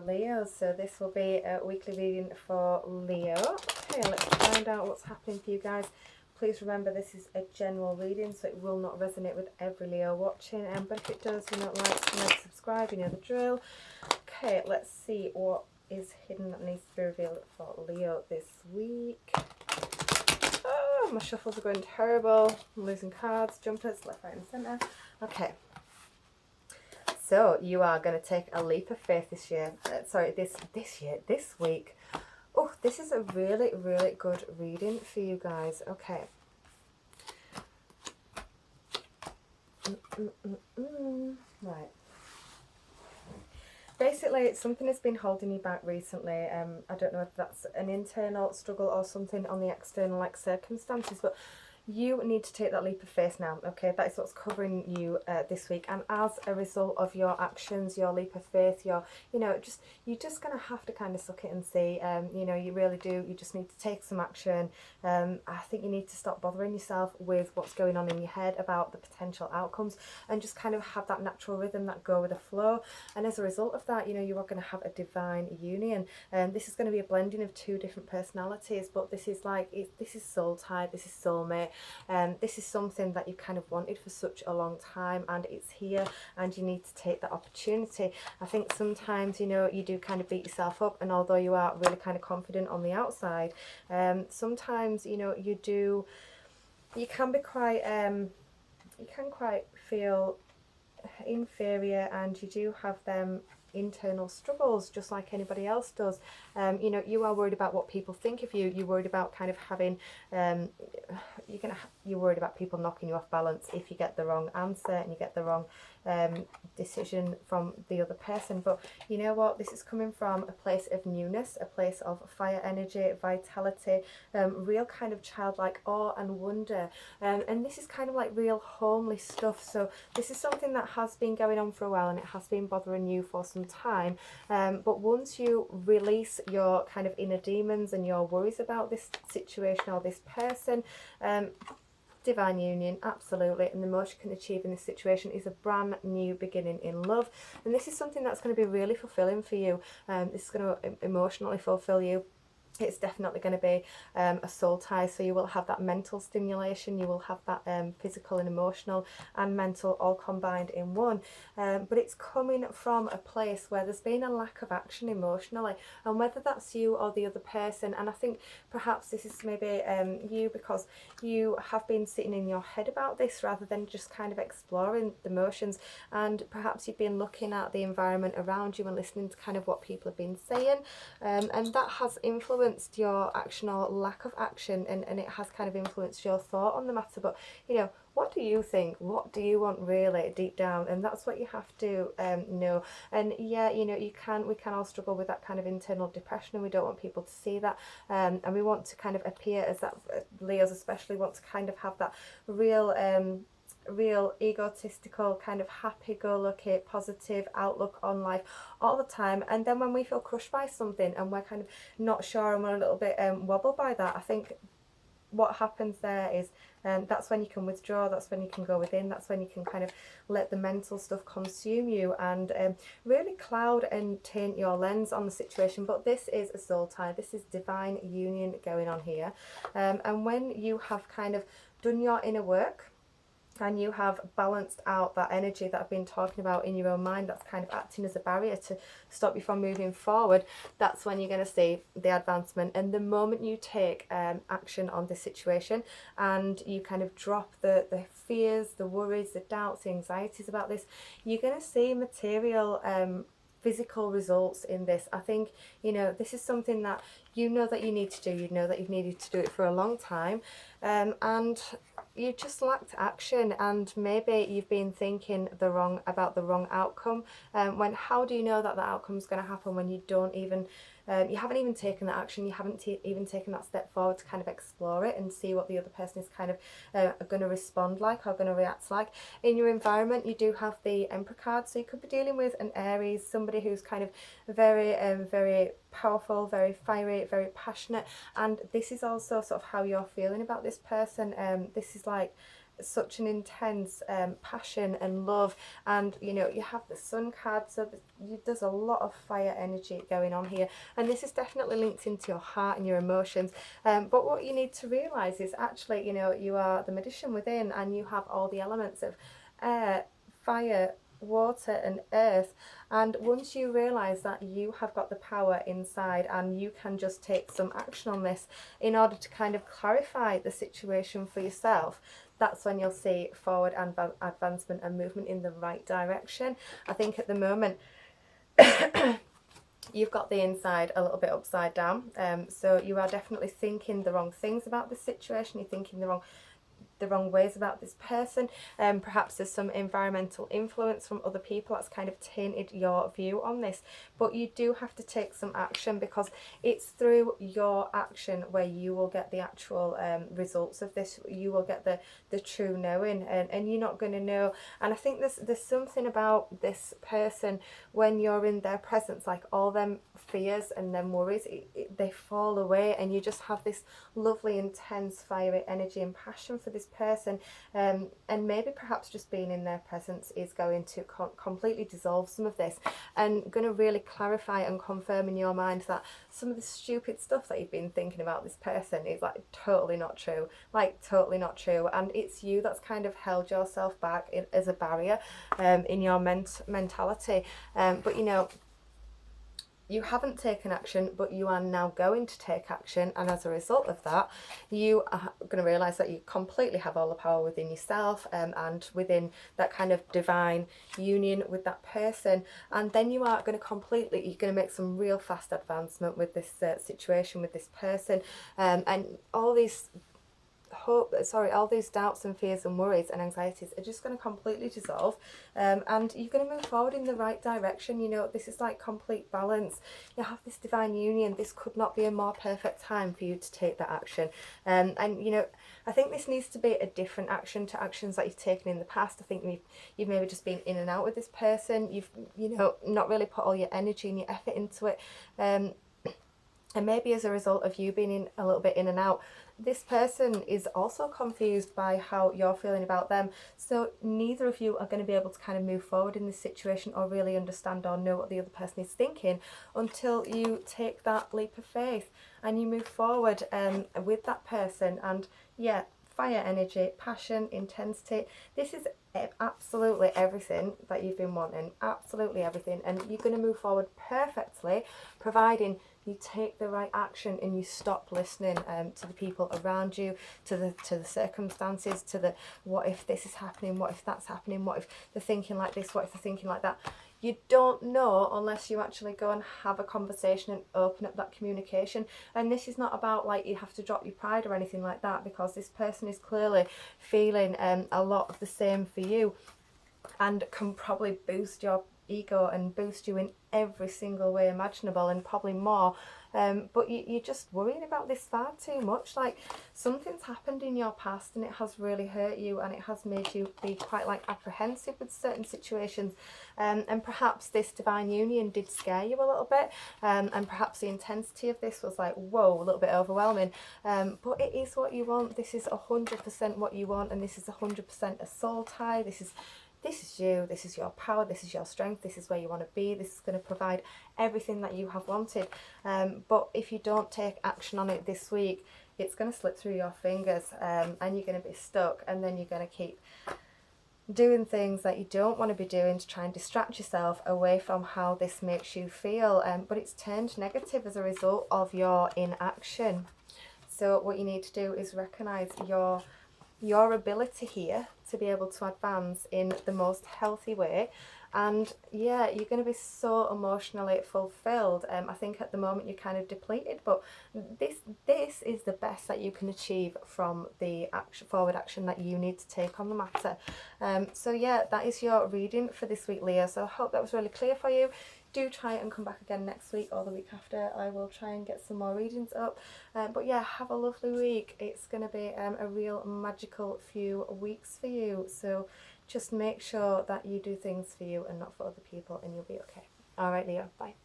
Leo, so this will be a weekly reading for Leo. Okay, let's find out what's happening for you guys. Please remember this is a general reading, so it will not resonate with every Leo watching, but if it does, like, comment, subscribe, you know the drill. Okay, let's see what is hidden that needs to be revealed for Leo this week. Oh, my shuffles are going terrible. I'm losing cards, jumpers, left, right and centre. Okay. So you are going to take a leap of faith this year. This week. Oh, this is a really, really good reading for you guys. Okay. Right. Basically, something has been holding you back recently. I don't know if that's an internal struggle or something on the external, like, circumstances, but you need to take that leap of faith now, okay? That is what's covering you this week. And as a result of your actions, your leap of faith, you're just going to have to kind of suck it and see. You really do. You just need to take some action. I think you need to stop bothering yourself with what's going on in your head about the potential outcomes and just kind of have that natural rhythm, that go with the flow. And as a result of that, you are going to have a divine union. This is going to be a blending of two different personalities, but this is this is soul tie, this is soulmate. This is something that you kind of wanted for such a long time, and it's here, and you need to take that opportunity. I think sometimes you do kind of beat yourself up, and although you are really kind of confident on the outside, sometimes you can be quite you can quite feel inferior, and you do have them internal struggles just like anybody else does. You are worried about what people think of you. You're worried about kind of having you're worried about people knocking you off balance if you get the wrong answer and you get the wrong decision from the other person. But you know what, this is coming from a place of newness, a place of fire energy, vitality, real kind of childlike awe and wonder, and this is kind of like real homely stuff. So this is something that has been going on for a while, and it has been bothering you for some time, but once you release your kind of inner demons and your worries about this situation or this person, divine union, absolutely, and the most you can achieve in this situation is a brand new beginning in love. And this is something that's going to be really fulfilling for you. This is going to emotionally fulfill you. It's definitely going to be a soul tie, so you will have that mental stimulation, you will have that physical and emotional and mental all combined in one, but it's coming from a place where there's been a lack of action emotionally, and whether that's you or the other person. And I think perhaps this is maybe you, because you have been sitting in your head about this rather than just kind of exploring the emotions, and perhaps you've been looking at the environment around you and listening to kind of what people have been saying, and that has influenced your action or lack of action, and it has kind of influenced your thought on the matter. But what do you think? What do you want really deep down? And that's what you have to know. And yeah, we can all struggle with that kind of internal depression, and we don't want people to see that, and we want to kind of appear as that. Leos especially want to kind of have that real egotistical kind of happy-go-lucky positive outlook on life all the time. And then when we feel crushed by something and we're kind of not sure and we're a little bit wobbled by that, I think what happens there is that's when you can withdraw, that's when you can go within, that's when you can kind of let the mental stuff consume you and really cloud and taint your lens on the situation. But this is a soul tie, this is divine union going on here, and when you have kind of done your inner work and you have balanced out that energy that I've been talking about in your own mind that's kind of acting as a barrier to stop you from moving forward, that's when you're going to see the advancement. And the moment you take action on this situation and you kind of drop the fears, the worries, the doubts, the anxieties about this, you're going to see material physical results in this. I think this is something that that you need to do. You know that you've needed to do it for a long time, and you just lacked action, and maybe you've been thinking about the wrong outcome. When how do you know that the outcome is going to happen when you don't even you haven't even taken the action, you haven't even taken that step forward to kind of explore it and see what the other person is kind of going to respond like or going to react like. In your environment, you do have the Emperor card, so you could be dealing with an Aries, somebody who's kind of very very powerful, very fiery, very passionate, and this is also sort of how you're feeling about this person. This is like such an intense passion and love, and you have the Sun card, so there's a lot of fire energy going on here, and this is definitely linked into your heart and your emotions. But what you need to realize is actually, you know, you are the magician within, and you have all the elements of air, fire, water and earth. And once you realize that you have got the power inside and you can just take some action on this in order to kind of clarify the situation for yourself, that's when you'll see forward and advancement and movement in the right direction. I think at the moment you've got the inside a little bit upside down, so you are definitely thinking the wrong things about this situation. You're thinking the wrong ways about this person. Perhaps there's some environmental influence from other people that's kind of tainted your view on this, but you do have to take some action, because it's through your action where you will get the actual results of this. You will get the true knowing, and you're not going to know. And I think there's something about this person when you're in their presence, like all them fears and them worries, they fall away, and you just have this lovely intense fiery energy and passion for this person, and maybe perhaps just being in their presence is going to completely dissolve some of this, and going to really clarify and confirm in your mind that some of the stupid stuff that you've been thinking about this person is like totally not true, and it's you that's kind of held yourself back as a barrier in your mentality. But you know, you haven't taken action, but you are now going to take action, and as a result of that, you are going to realize that you completely have all the power within yourself, and within that kind of divine union with that person. And then you are going to you're going to make some real fast advancement with this situation with this person, and all these all these doubts and fears and worries and anxieties are just going to completely dissolve, and you're going to move forward in the right direction. You know, this is like complete balance. You have this divine union. This could not be a more perfect time for you to take that action. And you know, I think this needs to be a different action to actions that you've taken in the past. I think you've maybe just been in and out with this person. You've, you know, not really put all your energy and your effort into it, and maybe as a result of you being in a little bit in and out, this person is also confused by how you're feeling about them. So neither of you are going to be able to kind of move forward in this situation or really understand or know what the other person is thinking until you take that leap of faith and you move forward with that person. And yeah, fire energy, passion, intensity. This is absolutely everything that you've been wanting, absolutely everything, and you're going to move forward perfectly, providing you take the right action and you stop listening to the people around you, to the circumstances, to the what if this is happening, what if that's happening, what if they're thinking like this, what if they're thinking like that. You don't know unless you actually go and have a conversation and open up that communication. And this is not about like you have to drop your pride or anything like that, because this person is clearly feeling a lot of the same for you, and can probably boost your ego and boost you in every single way imaginable, and probably more. But you're just worrying about this far too much. Like, something's happened in your past and it has really hurt you, and it has made you be quite like apprehensive with certain situations, and perhaps this divine union did scare you a little bit, and perhaps the intensity of this was like, whoa, a little bit overwhelming, but it is what you want. This is 100% what you want, and this is 100% a soul tie. This is you, this is your power, this is your strength, this is where you want to be, this is going to provide everything that you have wanted. But if you don't take action on it this week, it's going to slip through your fingers, and you're going to be stuck, and then you're going to keep doing things that you don't want to be doing to try and distract yourself away from how this makes you feel, but it's turned negative as a result of your inaction. So what you need to do is recognise your ability here to be able to advance in the most healthy way. And yeah, you're going to be so emotionally fulfilled. I think at the moment you're kind of depleted, but this is the best that you can achieve from the forward action that you need to take on the matter. So yeah, that is your reading for this week, Leo. So I hope that was really clear for you. Do try and come back again next week or the week after. I will try and get some more readings up. But yeah, have a lovely week. It's going to be a real magical few weeks for you. So just make sure that you do things for you and not for other people, and you'll be okay. All right, Leo. Bye.